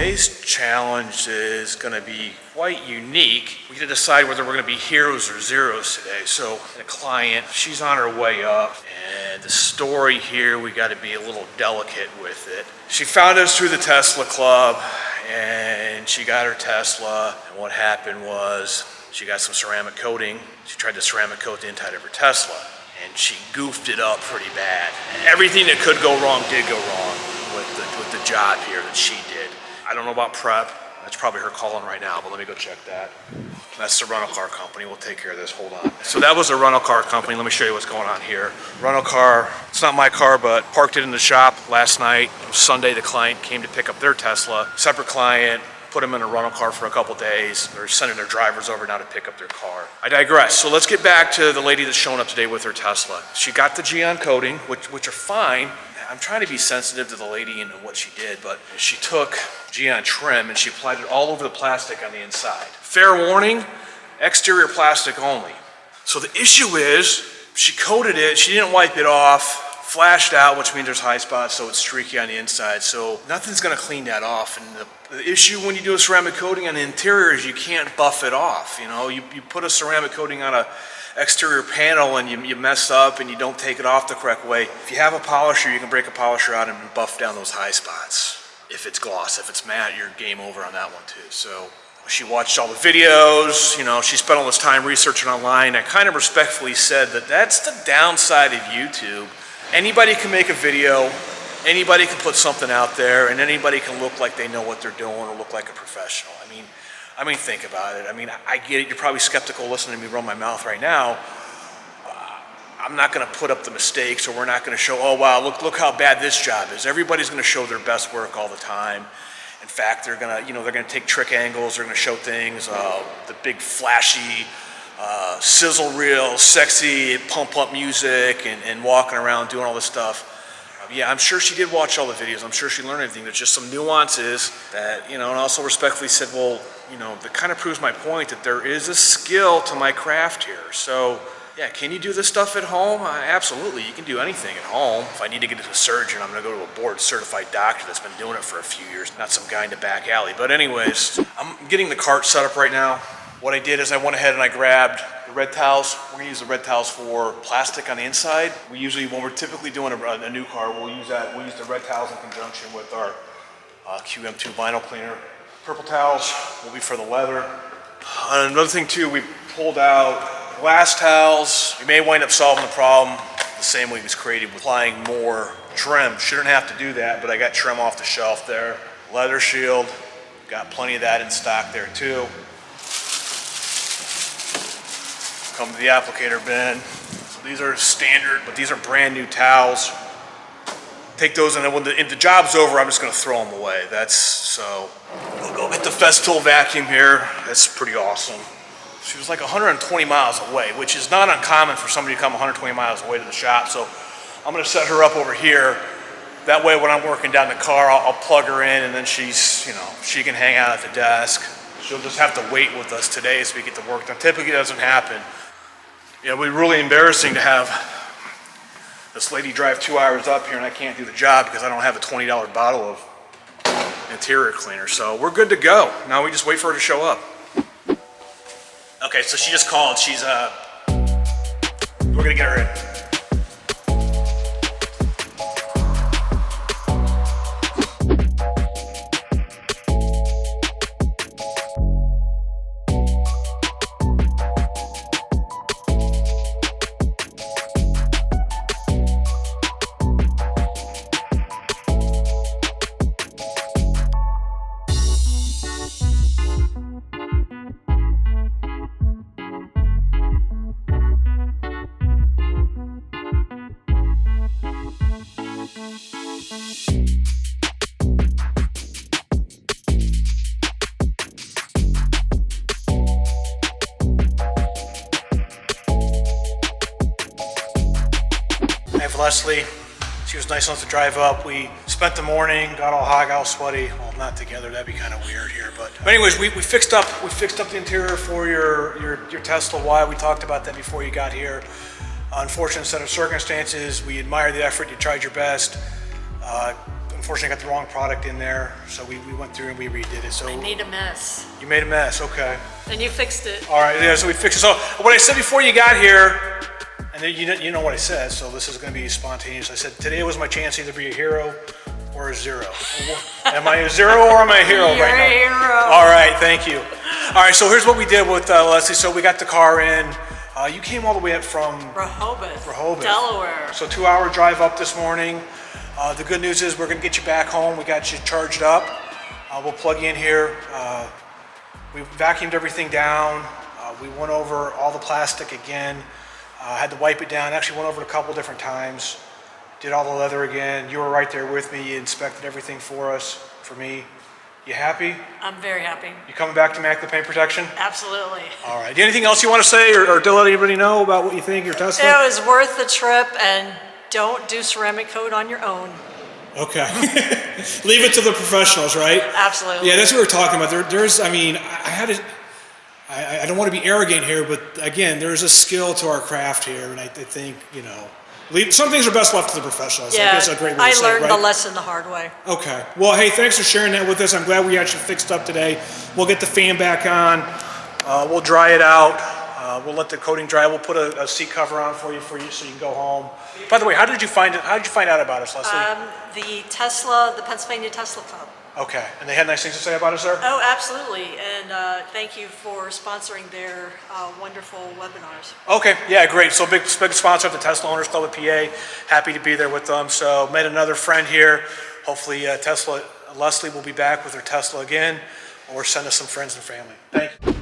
Today's challenge is going to be quite unique. We get to decide whether we're going to be heroes or zeros today. So the client, she's on her way up, and the story here, we got to be a little delicate with it. She found us through the Tesla Club, and she got her Tesla, and what happened was she got some ceramic coating. She tried to ceramic coat the inside of her Tesla, and she goofed it up pretty bad. And everything that could go wrong did go wrong with the job here that she did. I don't know about prep. That's probably her calling right now, but let me go check that. That's the rental car company. We'll take care of this. Hold on. So that was a rental car company. Let me show you what's going on here. Rental car, it's not my car, but parked it in the shop last night. It was Sunday. The client came to pick up their Tesla. Separate client, put them in a rental car for a couple days. They're sending their drivers over now to pick up their car. I digress. So let's get back to the lady that's showing up today with her Tesla. She got the Gyeon coating, which are fine. I'm trying to be sensitive to the lady and what she did, but she took Gyeon trim and she applied it all over the plastic on the inside. Fair warning, exterior plastic only. So the issue is, she coated it, she didn't wipe it off, flashed out, which means there's high spots, so it's streaky on the inside. So nothing's gonna clean that off. And the issue when you do a ceramic coating on the interior is you can't buff it off. You know, you put a ceramic coating on a exterior panel and you mess up and you don't take it off the correct way. If you have a polisher, you can break a polisher out and buff down those high spots. If it's gloss, if it's matte, you're game over on that one too. So she watched all the videos, you know, she spent all this time researching online. I kind of respectfully said that that's the downside of YouTube. Anybody can make a video, anybody can put something out there, and anybody can look like they know what they're doing or look like a professional. I mean, think about it. I mean, I get it. You're probably skeptical listening to me run my mouth right now. I'm not going to put up the mistakes, or we're not going to show, oh, wow, look how bad this job is. Everybody's going to show their best work all the time. In fact, they're going to take trick angles. They're going to show things, the big flashy, sizzle reel, sexy, pump up music and walking around doing all this stuff. Yeah, I'm sure she did watch all the videos. I'm sure she learned everything. There's just some nuances that, you know, and also respectfully said, well, you know, that kind of proves my point that there is a skill to my craft here. So, yeah, can you do this stuff at home? Absolutely, you can do anything at home. If I need to get to a surgeon, I'm gonna go to a board certified doctor that's been doing it for a few years, not some guy in the back alley. But anyways, I'm getting the cart set up right now. What I did is I went ahead and I grabbed the red towels. We're gonna use the red towels for plastic on the inside. We usually, when we're typically doing a new car, we'll use the red towels in conjunction with our QM2 vinyl cleaner. Purple towels will be for the leather. Another thing too, we pulled out glass towels. We may wind up solving the problem the same way it was created with applying more trim. Shouldn't have to do that, but I got trim off the shelf there. Leather shield, got plenty of that in stock there too. Come to the applicator bin. So these are standard, but these are brand new towels. Take those, and then when the job's over, I'm just gonna throw them away. So we'll go get the Festool vacuum here. That's pretty awesome. She was like 120 miles away, which is not uncommon for somebody to come 120 miles away to the shop. So I'm gonna set her up over here. That way, when I'm working down the car, I'll plug her in, and then she can hang out at the desk. She'll just have to wait with us today as we get the work done. Typically, it doesn't happen. You know, it'd be really embarrassing to have this lady drive 2 hours up here and I can't do the job because I don't have a $20 bottle of interior cleaner. So we're good to go. Now we just wait for her to show up. Okay, so she just called. She's, we're gonna get her in. Leslie, she was nice enough to drive up. We spent the morning, got all hot, got all sweaty. Well, not together, that'd be kind of weird here. But anyways, we fixed up the interior for your Tesla Y. We talked about that before you got here. Unfortunate set of circumstances. We admire the effort. You tried your best. unfortunately got the wrong product in there, so we went through and we redid it. So I made a mess. you made a mess, okay. And you fixed it. All right, yeah, so we fixed it. So what I said before you got here, and then you know what I said, so this is gonna be spontaneous. I said, today was my chance to either be a hero or a zero. Am I a zero or am I a hero You're right now? a hero. All right, thank you. All right, so here's what we did with Leslie. So we got the car in. You came all the way up from Rehoboth, Delaware. So 2-hour drive up this morning. The good news is we're gonna get you back home. We got you charged up. We'll plug you in here. We vacuumed everything down. We went over all the plastic again. Had to wipe it down. Actually went over it a couple different times. Did all the leather again. You were right there with me. You inspected everything for us, for me. You happy? I'm very happy. You coming back to Immaculate Paint Protection? Absolutely. All right. Anything else you want to say or to let anybody know about what you think, your Tesla? It was worth the trip, and don't do ceramic coat on your own. Okay. Leave it to the professionals, right? Absolutely. Yeah, that's what we're talking about. There's, I mean, I don't want to be arrogant here, but again, there's a skill to our craft here, and I think, you know, some things are best left to the professionals. Yeah, I guess a great way to say it, I learned right? the lesson the hard way. Okay. Well, hey, thanks for sharing that with us. I'm glad we actually fixed up today. We'll get the fan back on. We'll dry it out. We'll let the coating dry. We'll put a seat cover on for you so you can go home. By the way, how did you find it? How did you find out about us, Leslie? The Pennsylvania Tesla Club. Okay. And they had nice things to say about us there? Oh, absolutely. And thank you for sponsoring their wonderful webinars. Okay, yeah, great. So big sponsor of the Tesla Owners Club of PA. Happy to be there with them. So met another friend here. Hopefully Leslie will be back with her Tesla again, or send us some friends and family. Thank you.